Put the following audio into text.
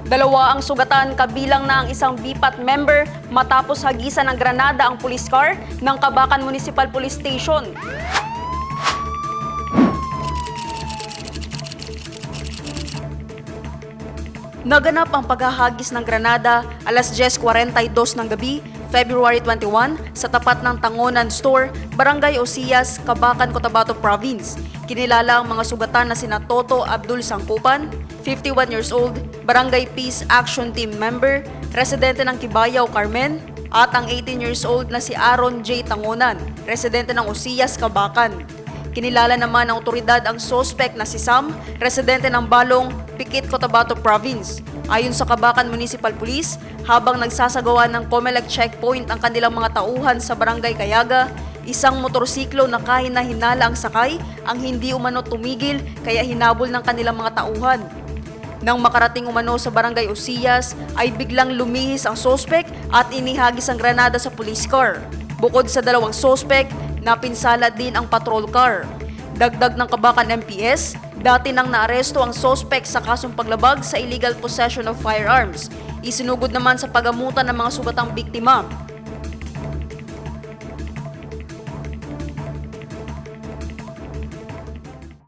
Dalawa ang sugatan kabilang na ang isang BPAT member matapos hagisan ng granada ang police car ng Kabakan Municipal Police Station. Naganap ang paghahagis ng granada alas 10:42 ng gabi, February 21, sa tapat ng Tangonan Store, Barangay Osias, Kabakan, Cotabato Province. Kinilala ang mga sugatan na sina Toto Abdul Sangkupan, 51 years old, Barangay Peace Action Team member, residente ng Kibayaw, Carmen, at ang 18 years old na si Aaron J. Tangonan, residente ng Osias, Kabakan. Kinilala naman ng otoridad ang suspect na si Sam, residente ng Balong, Pikit, Cotabato Province. Ayon sa Kabakan Municipal Police, habang nagsasagawa ng COMELEC checkpoint ang kanilang mga tauhan sa Barangay Kayaga, isang motorsiklo na kahina-hinala ang sakay ang hindi umano tumigil kaya hinabol ng kanilang mga tauhan. Nang makarating umano sa Barangay Osias, ay biglang lumihis ang suspect at inihagis ang granada sa police car. Bukod sa dalawang suspect, napinsala din ang patrol car. Dagdag ng Kabakan MPS, dati nang naaresto ang suspect sa kasong paglabag sa illegal possession of firearms. Isinugod naman sa pagamutan ng mga sugatang biktima.